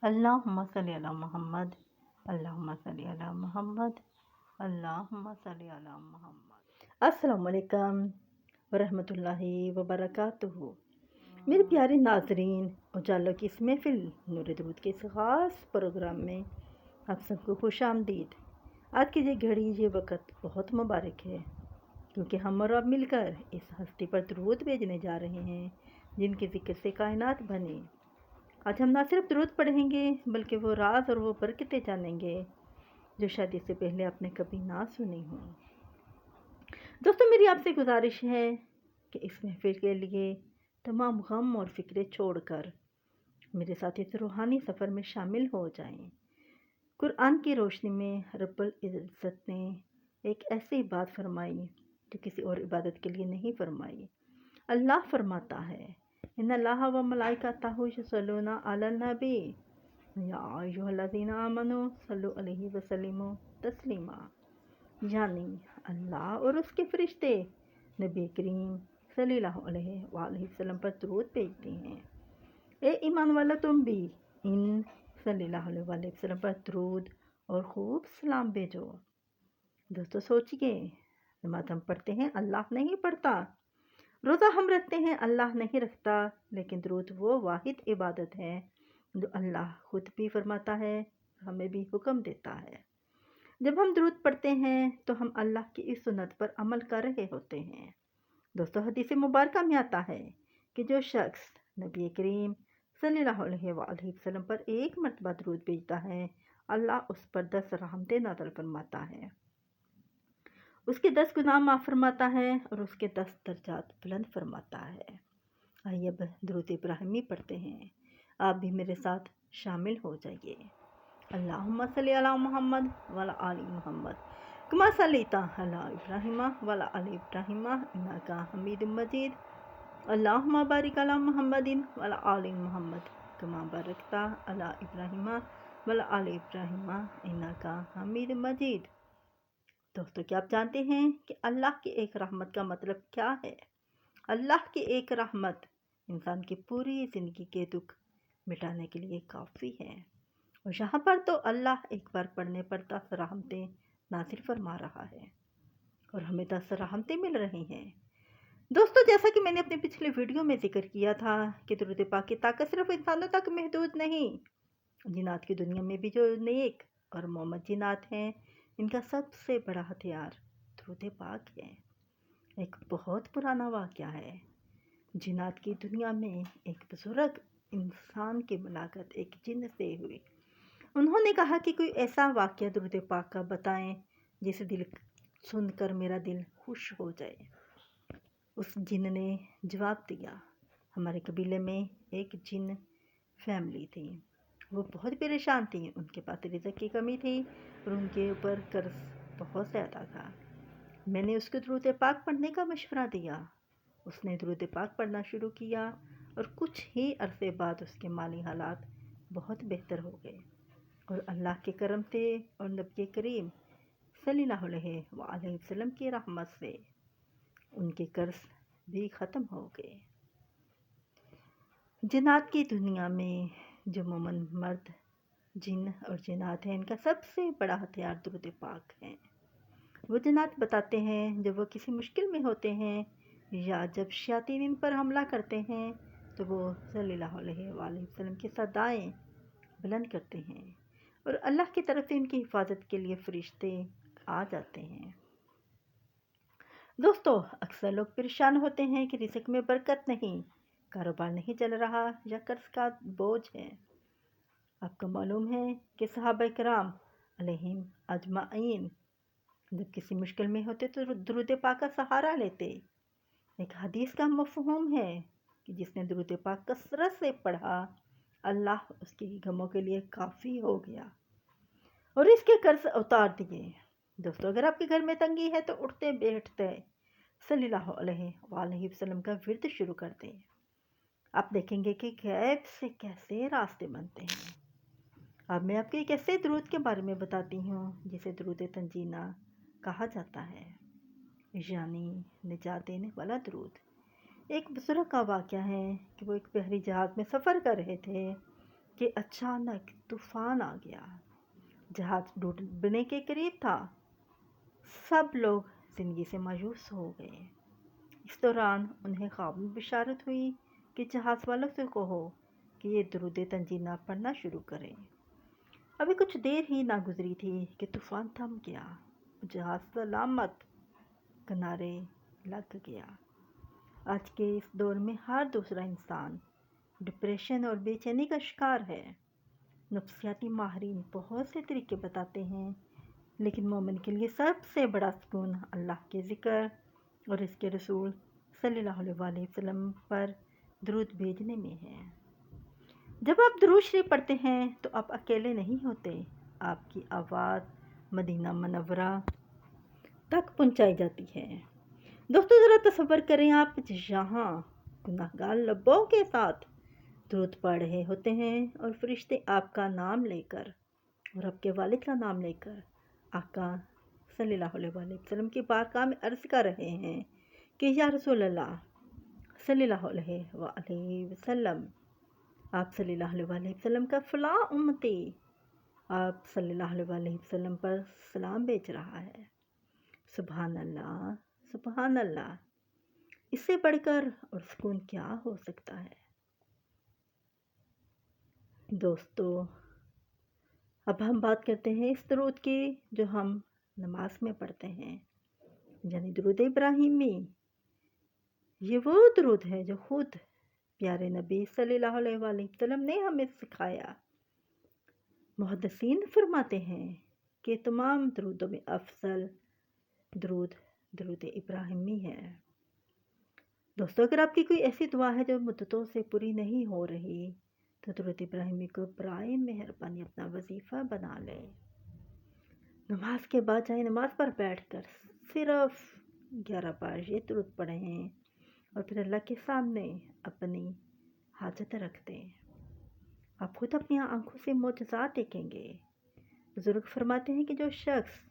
اللہم صلی علی محمد، اللہم صلی علی محمد، اللہم صلی علی محمد۔ السلام علیکم ورحمۃ اللہ وبرکاتہ۔ میرے پیارے ناظرین، اجالوں کی اس محفل نور درود کے اس خاص پروگرام میں آپ سب کو خوش آمدید۔ آج کی یہ گھڑی، یہ وقت بہت مبارک ہے، کیونکہ ہم اور آپ مل کر اس ہستی پر درود بھیجنے جا رہے ہیں جن کے ذکر سے کائنات بنے۔ آج ہم نہ صرف درود پڑھیں گے بلکہ وہ راز اور وہ برکتیں جانیں گے جو شاید اس سے پہلے آپ نے کبھی نہ سنی ہوں۔ دوستو، میری آپ سے گزارش ہے کہ اس محفل کے لیے تمام غم اور فکریں چھوڑ کر میرے ساتھ اس روحانی سفر میں شامل ہو جائیں۔ قرآن کی روشنی میں رب العزت نے ایک ایسی بات فرمائی جو کسی اور عبادت کے لیے نہیں فرمائی۔ اللہ فرماتا ہے، ان اللہ و ملائکتہ یصلون علی النبی یا ایھا الذین آمنوا صلوا علیہ وسلموا تسلیما، یعنی اللہ اور اس کے فرشتے نبی کریم صلی اللہ علیہ وآلہ وسلم پر درود بھیجتے ہیں۔ اے ایمان والا، تم بھی ان صلی اللہ علیہ وآلہ وسلم پر درود اور خوب سلام بھیجو۔ دوستو سوچئے، نماز ہم پڑھتے ہیں، اللہ نہیں پڑھتا، روزہ ہم رکھتے ہیں، اللہ نہیں رکھتا، لیکن درود وہ واحد عبادت ہے جو اللہ خود بھی فرماتا ہے، ہمیں بھی حکم دیتا ہے۔ جب ہم درود پڑھتے ہیں تو ہم اللہ کی اس سنت پر عمل کر رہے ہوتے ہیں۔ دوستو، حدیث مبارکہ میں آتا ہے کہ جو شخص نبی کریم صلی اللہ علیہ وآلہ وسلم پر ایک مرتبہ درود بھیجتا ہے، اللہ اس پر 10 رحمتیں نازل فرماتا ہے، اس کے 10 گناہ معاف فرماتا ہے اور اس کے 10 درجات بلند فرماتا ہے۔ آئیے اب درود ابراہیمی پڑھتے ہیں، آپ بھی میرے ساتھ شامل ہو جائیے۔ اللہم صلی علی محمد وعلی آل محمد کما صلیت علی ابراہیم وعلی آل ابراہیم انک حمید مجید۔ اللہم بارک علی محمد وعلی آل محمد کما بارکت علی ابراہیم وعلی آل ابراہیم انک حمید مجید۔ دوستو، کیا آپ جانتے ہیں کہ اللہ کی ایک رحمت کا مطلب کیا ہے؟ اللہ کی ایک رحمت انسان کی پوری زندگی کے دکھ مٹانے کے لیے کافی ہے، اور یہاں پر تو اللہ ایک بار پڑھنے پر 10 رحمتیں نازل فرما رہا ہے اور ہمیں 10 رحمتیں مل رہی ہیں۔ دوستو، جیسا کہ میں نے اپنے پچھلے ویڈیو میں ذکر کیا تھا کہ درود پاک کی طاقت صرف انسانوں تک محدود نہیں، جنات کی دنیا میں بھی جو نیک اور مومن جنات ہیں، ان کا سب سے بڑا ہتھیار درود پاک ہے۔ ایک بہت پرانا واقعہ ہے، جنات کی دنیا میں ایک بزرگ انسان کی ملاقات ایک جن سے ہوئی۔ انہوں نے کہا کہ کوئی ایسا واقعہ درود پاک کا بتائیں جسے دل سن کر میرا دل خوش ہو جائے۔ اس جن نے جواب دیا، ہمارے قبیلے میں ایک جن فیملی تھی، وہ بہت پریشان تھی، ان کے پاس رزق کی کمی تھی اور ان کے اوپر قرض بہت زیادہ تھا۔ میں نے اس کو درود پاک پڑھنے کا مشورہ دیا، اس نے درود پاک پڑھنا شروع کیا اور کچھ ہی عرصے بعد اس کے مالی حالات بہت بہتر ہو گئے، اور اللہ کے کرم سے اور نبی کریم صلی اللہ علیہ وآلہ وسلم کی رحمت سے ان کے قرض بھی ختم ہو گئے۔ جنات کی دنیا میں جو مومن مرد جن اور جنات ہیں، ان کا سب سے بڑا ہتھیار درود پاک ہے۔ وہ جنات بتاتے ہیں جب وہ کسی مشکل میں ہوتے ہیں یا جب شیاطین ان پر حملہ کرتے ہیں تو وہ صلی اللہ علیہ وآلہ وسلم کی صدائیں بلند کرتے ہیں اور اللہ کی طرف سے ان کی حفاظت کے لیے فرشتے آ جاتے ہیں۔ دوستو، اکثر لوگ پریشان ہوتے ہیں کہ رزق میں برکت نہیں، کاروبار نہیں چل رہا یا قرض کا بوجھ ہے۔ آپ کو معلوم ہے کہ صحابہ کرام علیہم اجمعین جب کسی مشکل میں ہوتے تو درود پاک کا سہارا لیتے۔ ایک حدیث کا مفہوم ہے کہ جس نے درود پاک کثرت سے پڑھا، اللہ اس کے غموں کے لیے کافی ہو گیا اور اس کے قرض اتار دیے۔ دوستو، اگر آپ کے گھر میں تنگی ہے تو اٹھتے بیٹھتے صلی اللہ علیہ وآلہ وسلم کا ورد شروع کر دیں، آپ دیکھیں گے کہ غیب سے کیسے راستے بنتے ہیں۔ اب میں آپ کو ایک ایسے درود کے بارے میں بتاتی ہوں جسے درود تنجینہ کہا جاتا ہے، یعنی نجات دینے والا درود۔ ایک بزرگ کا واقعہ ہے کہ وہ ایک بحری جہاز میں سفر کر رہے تھے، کہ اچانک طوفان آ گیا، جہاز ڈوبنے کے قریب تھا، سب لوگ زندگی سے مایوس ہو گئے۔ اس دوران انہیں خواب میں بشارت ہوئی کہ جہاز والوں سے کہو کہ یہ درود تنجینا پڑھنا شروع کریں۔ ابھی کچھ دیر ہی نہ گزری تھی کہ طوفان تھم گیا، جہاز سلامت کنارے لگ گیا۔ آج کے اس دور میں ہر دوسرا انسان ڈپریشن اور بے چینی کا شکار ہے۔ نفسیاتی ماہرین بہت سے طریقے بتاتے ہیں، لیکن مومن کے لیے سب سے بڑا سکون اللہ کے ذکر اور اس کے رسول صلی اللہ علیہ وسلم پر درود بھیجنے میں ہے۔ جب آپ درود شریف پڑھتے ہیں تو آپ اکیلے نہیں ہوتے، آپ کی آواز مدینہ منورہ تک پہنچائی جاتی ہے۔ دوستو ذرا تصور کریں، آپ یہاں گناہگار لبوں کے ساتھ درود پڑھ رہے ہوتے ہیں اور فرشتے آپ کا نام لے کر اور آپ کے والد کا نام لے کر آقا صلی اللہ علیہ وسلم کی بارگاہ میں عرض کر رہے ہیں کہ یا رسول اللہ صلی اللہ علیہ وآلہ وسلم، آپ صلی اللہ علیہ وآلہ وسلم کا فلاں امتی آپ صلی اللہ علیہ وآلہ وسلم پر سلام بھیج رہا ہے۔ سبحان اللہ، سبحان اللہ، اس سے بڑھ کر اور سکون کیا ہو سکتا ہے؟ دوستو اب ہم بات کرتے ہیں اس درود کی جو ہم نماز میں پڑھتے ہیں، یعنی درود ابراہیمی۔ یہ وہ درود ہے جو خود پیارے نبی صلی اللہ علیہ وآلہ وسلم نے ہمیں سکھایا۔ محدثین فرماتے ہیں کہ تمام درودوں میں افضل درود ابراہیمی ہے۔ دوستو اگر آپ کی کوئی ایسی دعا ہے جو مدتوں سے پوری نہیں ہو رہی تو درود ابراہیمی کو برائے مہربانی اپنا وظیفہ بنا لیں۔ نماز کے بعد چاہے نماز پر بیٹھ کر صرف 11 بار یہ درود پڑھیں اور پھر اللہ کے سامنے اپنی حاجت رکھ دیں۔ آپ خود اپنی آنکھوں سے معجزات دیکھیں گے۔ بزرگ فرماتے ہیں کہ جو شخص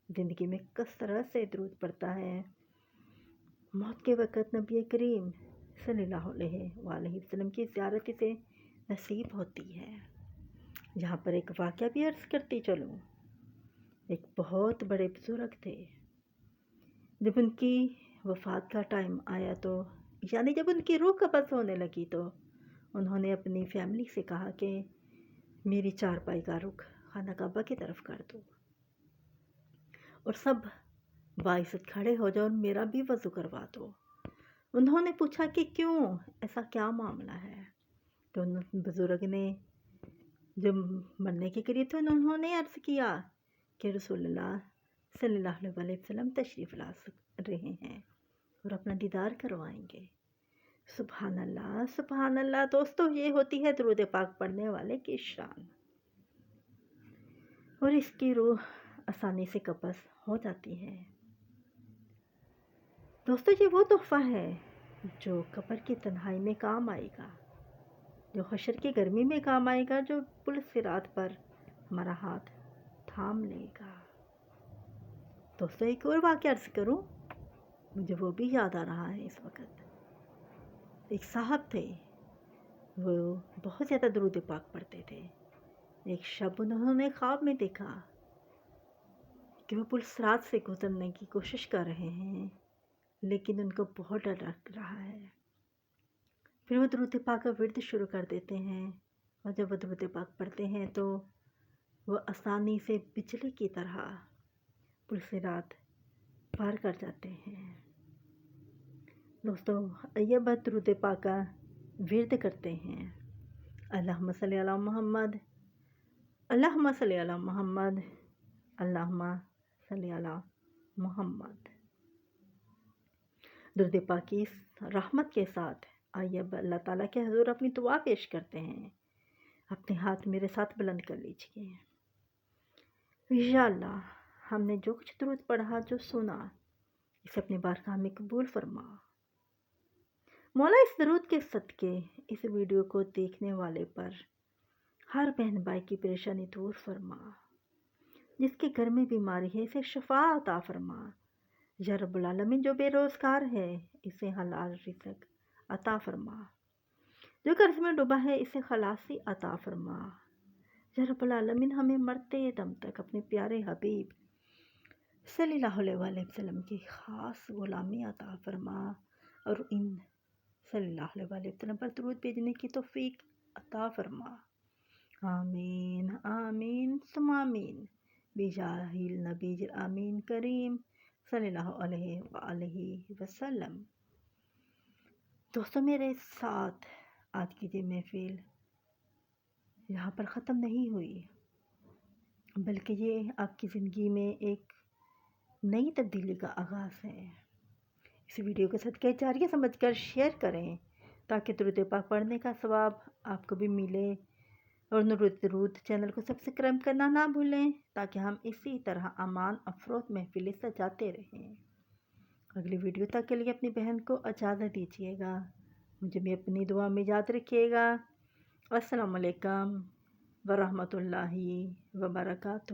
زندگی میں کثرت سے درود پڑھتا ہے، موت کے وقت نبی کریم صلی اللہ علیہ وآلہ وسلم کی زیارت سے نصیب ہوتی ہے۔ یہاں پر ایک واقعہ بھی عرض کرتی چلوں۔ ایک بہت بڑے بزرگ تھے، جب ان کی وفات کا ٹائم آیا تو یعنی جب ان کی روح قبض ہونے لگی تو انہوں نے اپنی فیملی سے کہا کہ میری چارپائی کا رخ خانہ کعبہ کی طرف کر دو اور سب باعزت کھڑے ہو جاؤ اور میرا بھی وضو کروا دو۔ انہوں نے پوچھا کہ کیوں، ایسا کیا معاملہ ہے؟ تو ان بزرگ نے جو مرنے کے قریب تھے انہوں نے عرض کیا کہ رسول اللہ صلی اللہ علیہ وسلم تشریف لا رہے ہیں اور اپنا دیدار کروائیں گے۔ سبحان اللہ، سبحان اللہ۔ دوستو یہ ہوتی ہے درود پاک پڑھنے والے کی شان، اور اس کی روح آسانی سے قبض ہو جاتی ہے۔ دوستو یہ وہ تحفہ ہے جو قبر کی تنہائی میں کام آئے گا، جو حشر کی گرمی میں کام آئے گا، جو پل صراط پر ہمارا ہاتھ تھام لے گا۔ دوستو ایک اور واقعہ عرض کروں، مجھے وہ بھی یاد آ رہا ہے اس وقت۔ ایک صاحب تھے، وہ بہت زیادہ درود پاک پڑھتے تھے۔ ایک شب انہوں نے خواب میں دیکھا کہ وہ پل صراط سے گزرنے کی کوشش کر رہے ہیں، لیکن ان کو بہت ڈر لگ رہا ہے۔ پھر وہ درود پاک کا ورد شروع کر دیتے ہیں، اور جب وہ درود پاک پڑھتے ہیں تو وہ آسانی سے بجلی کی طرح پل صراط پار کر جاتے ہیں۔ دوستو آئیے بات درود پاک کا ورد کرتے ہیں۔ اللہم صلی علی محمد، اللہم صلی علی محمد، اللہم صلی علی محمد۔ درود پاک کی رحمت کے ساتھ آئیے اللہ تعالیٰ کے حضور اپنی دعا پیش کرتے ہیں۔ اپنے ہاتھ میرے ساتھ بلند کر لیجئے۔ یا اللہ، ہم نے جو کچھ درود پڑھا، جو سنا، اسے اپنی بارگاہ میں قبول فرما۔ مولا اس درود کے صدقے اس ویڈیو کو دیکھنے والے پر ہر بہن بھائی کی پریشانی دور فرما، جس کے گھر میں بیماری ہے اسے شفا عطا فرما۔ یا رب العالمین جو بے روزگار ہے اسے حلال رزق عطا فرما۔ جو قرض میں ڈوبا ہے اسے خلاصی عطا فرما۔ یا رب العالمین ہمیں مرتے دم تک اپنے پیارے حبیب صلی اللہ علیہ وآلہ وسلم کی خاص غلامی عطا فرما، اور ان صلی اللہ علیہ وآلہ وسلم پر درود بھیجنے کی توفیق عطا فرما۔ آمین آمین ثم آمین بجاہ النبی الامین کریم صلی اللہ علیہ وآلہ وسلم۔ دوستوں میرے ساتھ آج کی یہ محفل یہاں پر ختم نہیں ہوئی، بلکہ یہ آپ کی زندگی میں ایک نئی تبدیلی کا آغاز ہے۔ اس ویڈیو کو صدقہ جاریہ سمجھ کر شیئر کریں تاکہ درود پاک پڑھنے کا ثواب آپ کو بھی ملے، اور درود چینل کو سبسکرائب کرنا نہ بھولیں تاکہ ہم اسی طرح امان افروز محفلیں سجاتے رہیں۔ اگلی ویڈیو تک کے لیے اپنی بہن کو اجازت دیجیے گا، مجھے بھی اپنی دعا میں یاد رکھیے گا۔ السلام علیکم ورحمۃ اللہ وبرکاتہ۔